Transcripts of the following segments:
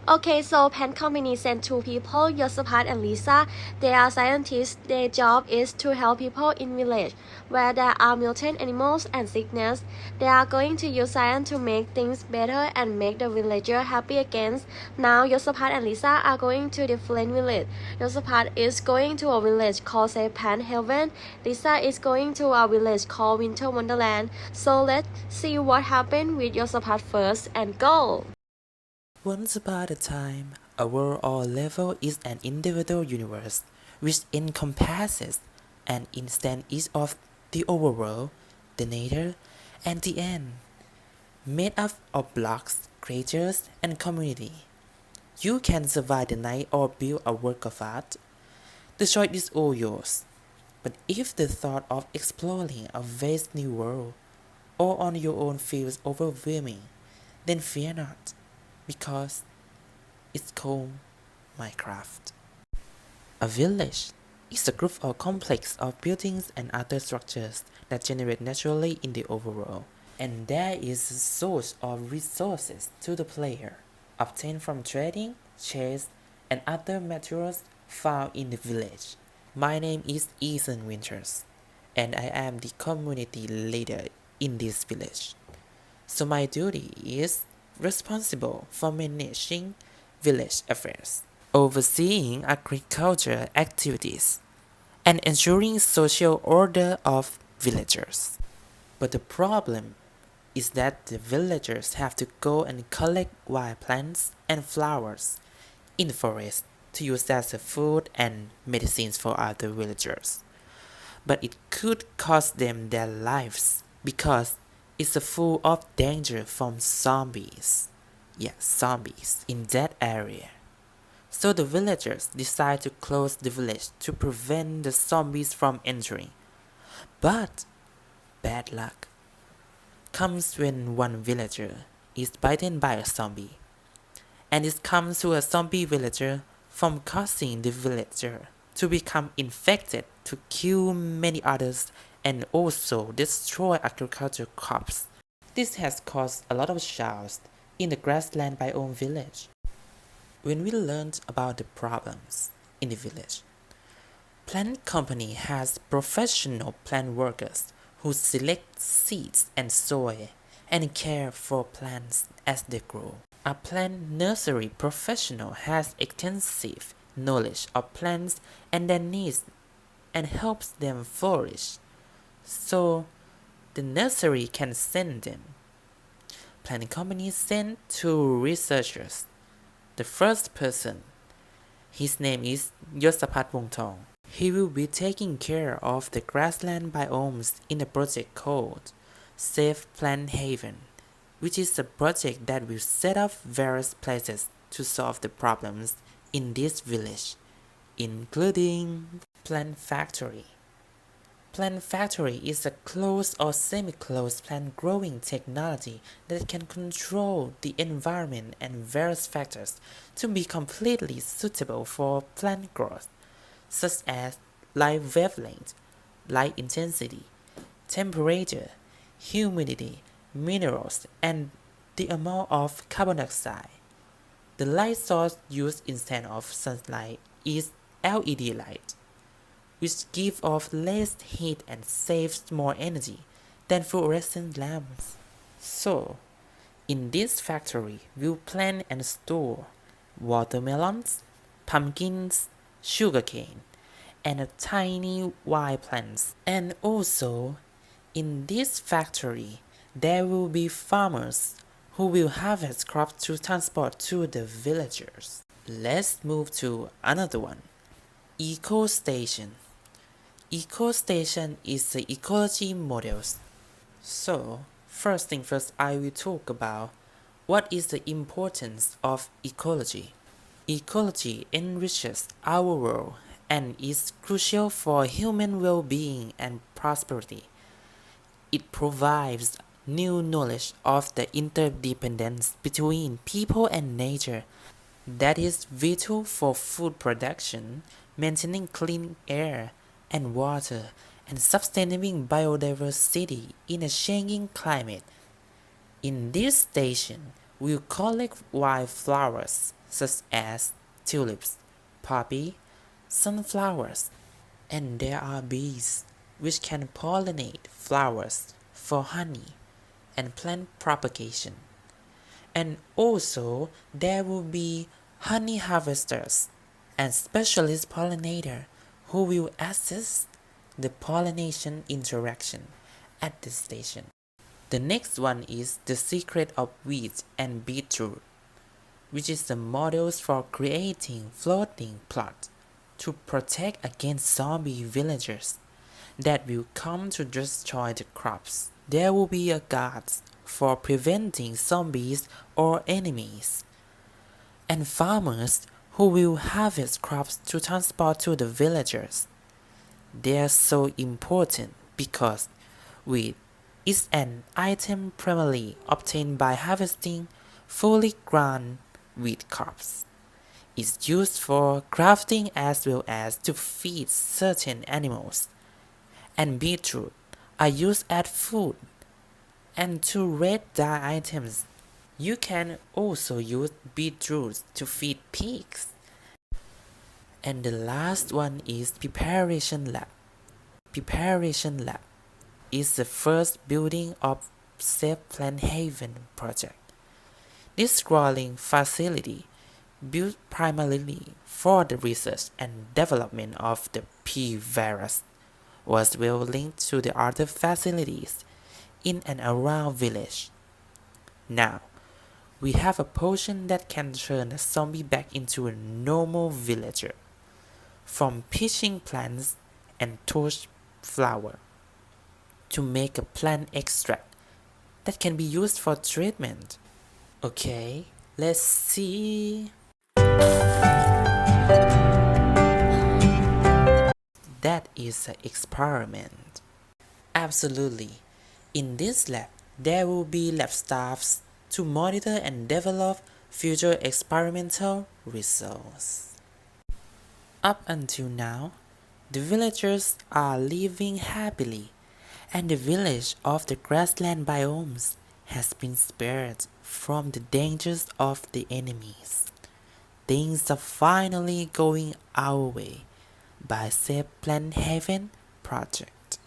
Okay, so pen company sent two people, Yosaphat and Lisa. They are scientists. Their job is to help people in village where there are mutant animals and sickness. They are going to use science to make things better and make the villager happy again. Now Yosaphat and Lisa are going to different village. Yosaphat is going to a village called Pan Heaven. Lisa is going to a village called Winter Wonderland. So let's see what happened with Yosaphat first and go. Once upon a time, a world or level is an individual universe which encompasses an instant each of the overworld, the nature, and the end, made up of blocks, creatures, and community. You can survive the night or build a work of art. The choice is all yours. But if the thought of exploring a vast new world all on your own feels overwhelming, then fear not, because it's called Minecraft. A village is a group or complex of buildings and other structures that generate naturally in the overworld, and there is a source of resources to the player, obtained from trading, chase, and other materials found in the village. My name is Ethan Winters, and I am the community leader in this village. So my duty is responsible for managing village affairs, overseeing agriculture activities, and ensuring social order of villagers. But the problem is that the villagers have to go and collect wild plants and flowers in the forest to use as a food and medicines for other villagers. But it could cost them their lives because it's full of danger from zombies. Yes, zombies in that area. So the villagers decide to close the village to prevent the zombies from entering. But bad luck comes when one villager is bitten by a zombie, and it comes to a zombie villager from causing the villager to become infected to kill many others and also destroy agricultural crops. This has caused a lot of chaos in the grassland biome village. When we learned about the problems in the village, plant company has professional plant workers who select seeds and soil and care for plants as they grow. A plant nursery professional has extensive knowledge of plants and their needs and helps them flourish, so the nursery can send them. Plant companies send two researchers. The first person, his name is Yosaphat Wongtong. He will be taking care of the grassland biomes in a project called Safe Plant Haven, which is a project that will set up various places to solve the problems in this village, including Plant Factory. Plant Factory is a closed or semi-closed plant growing technology that can control the environment and various factors to be completely suitable for plant growth, such as light wavelength, light intensity, temperature, humidity, minerals, and the amount of carbon dioxide. The light source used instead of sunlight is LED light, which gives off less heat and saves more energy than fluorescent lamps. So, in this factory, we'll plant and store watermelons, pumpkins, sugarcane, and tiny wild plants. And also, in this factory, there will be farmers who will harvest crops to transport to the villagers. Let's move to another one. Eco Station. Eco Station is the ecology models. So, first thing first, I will talk about what is the importance of ecology. Ecology enriches our world and is crucial for human well-being and prosperity. It provides new knowledge of the interdependence between people and nature that is vital for food production, maintaining clean air and water, and sustaining biodiversity in a changing climate. In this station, we'll collect wildflowers, such as tulips, poppy, sunflowers, and there are bees which can pollinate flowers for honey and plant propagation. And also there will be honey harvesters and specialist pollinator who will assist the pollination interaction at the station. The next one is the secret of wheat and beetroot, which is the models for creating floating plots to protect against zombie villagers that will come to destroy the crops. There will be a guard for preventing zombies or enemies, and farmers who will harvest crops to transport to the villagers. They are so important because wheat is an item primarily obtained by harvesting fully grown wheat crops. It's used for crafting as well as to feed certain animals. And beetroot are used as food and to red dye items. You can also use beetroot to feed pigs. And the last one is preparation lab. Preparation lab is the first building of Safe Plant Haven project. This scrolling facility, built primarily for the research and development of the P-virus, was well linked to the other facilities in and around village. Now, we have a potion that can turn a zombie back into a normal villager, from pitching plants and torch flower to make a plant extract that can be used for treatment. Okay, let's see. That is an experiment. Absolutely. In this lab, there will be lab staffs to monitor and develop future experimental results. Up until now, the villagers are living happily, and the village of the grassland biomes has been spared from the dangers of the enemies. Things are finally going our way by Safe Plant Haven project.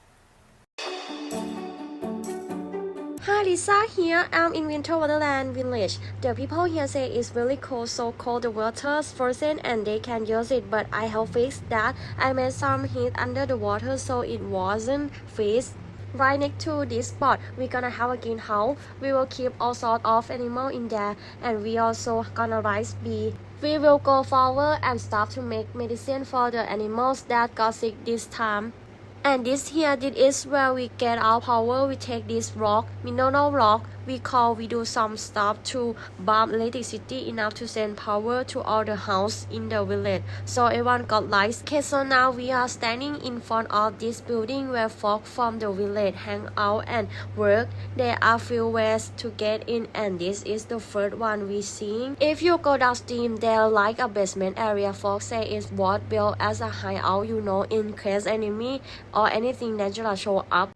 Hi Lisa, here I'm in Winter Wonderland village. The people here say it's really cold, so cold the water's frozen and they can use it, but I have fixed that. I made some heat under the water so it wasn't freeze. Right next to this spot, we're gonna have a greenhouse. We will keep all sorts of animals in there, and we also gonna raise bee. We will go forward and start to make medicine for the animals that got sick this time. And this is where we get our power. We take this rock, mineral rock, we do some stuff to bomb electricity enough to send power to all the house in the village, so everyone got lights. Okay, so now we are standing in front of this building where folk from the village hang out and work. There are few ways to get in, and this is the first one we seeing. If you go downstream, there like a basement area. Folks say it's what built as a hideout, in case enemy or anything dangerous show up.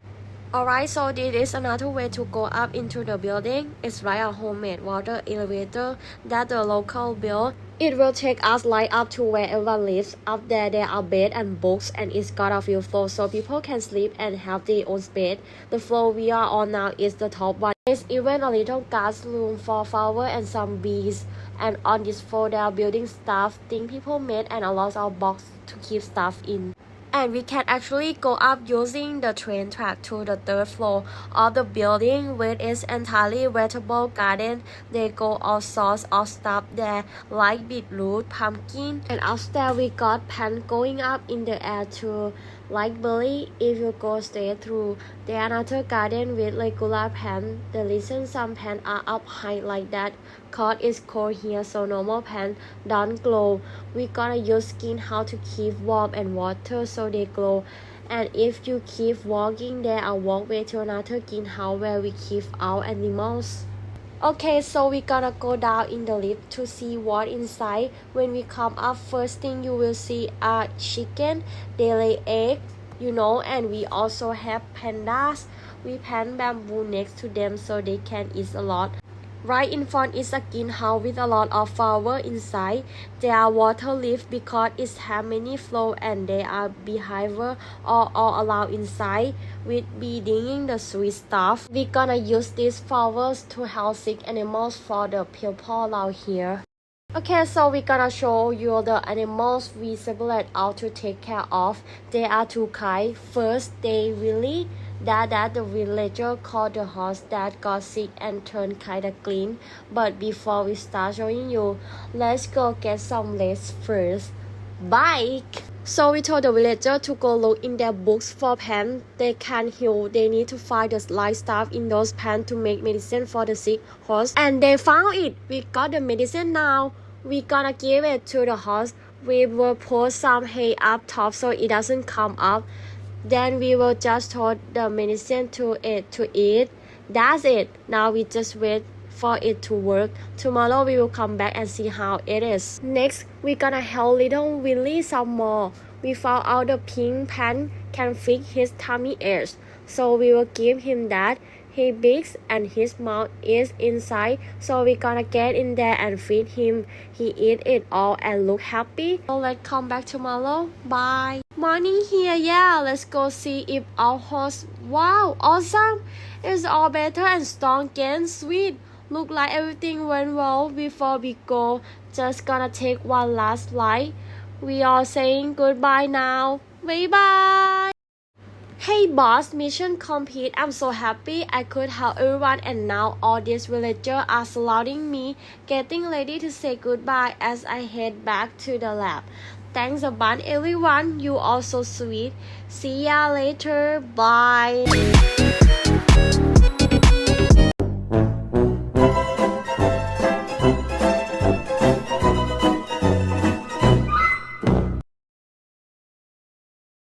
Alright, so this is another way to go up into the building. It's like a homemade water elevator that the local built. It will take us like up to where everyone lives. Up there are beds and books, and it's got a few floors so people can sleep and have their own space. The floor we are on now is the top one. There's even a little gas room for flower and some bees. And on this floor there are building stuff, things people made, and a lot of boxes to keep stuff in. And we can actually go up using the train track to the third floor of the building, which is entirely vegetable garden. They go all sorts of stuff there like beetroot, pumpkin, and upstairs we got plant going up in the air too, like berry. If you go straight through, there another garden with regular plant. The reason some plants are up high like that, cause it's cold here so normal plants don't grow. We gotta use skin how to keep warm and water so they grow. And if you keep walking, there are walkway to another greenhouse where we keep our animals. Okay, so we gonna go down in the lift to see what inside. When we come up, first thing you will see are chicken. They lay eggs, and we also have pandas. We plant bamboo next to them so they can eat a lot. Right in front is a greenhouse with a lot of flower inside. There are water leaves because it has many flow and they are beehive all around inside with bee digging the sweet stuff. We're gonna use these flowers to help sick animals for the people around here. Okay, so we're gonna show you the animals we separate out to take care of. There are two kinds. First, they really that the villager called the horse that got sick and turned kinda clean. But before we start showing you, let's go get some legs first. Bike! So we told the villager to go look in their books for pants they can heal. They need to find the right stuff in those pants to make medicine for the sick horse. And they found it. We got the medicine now. We gonna give it to the horse. We will put some hay up top so it doesn't come up. Then we will just toss the medicine to it to eat. That's it. Now we just wait for it to work. Tomorrow we will come back and see how it is. Next, we're gonna help little Willie some more. We found out the pink pants can fix his tummy aches. So we will give him that. He bigs and his mouth is inside, so we gonna get in there and feed him. He eat it all and look happy. So let's come back tomorrow. Bye. Morning here, yeah. Let's go see if our horse. Wow, awesome! It's all better and strong again. Sweet. Look like everything went well before we go. Just gonna take one last flight. We are saying goodbye now. Bye bye. Hey boss, mission complete. I'm so happy I could help everyone and now all these villagers are surrounding me, getting ready to say goodbye as I head back to the lab. Thanks a bunch everyone, you all so sweet. See ya later, bye.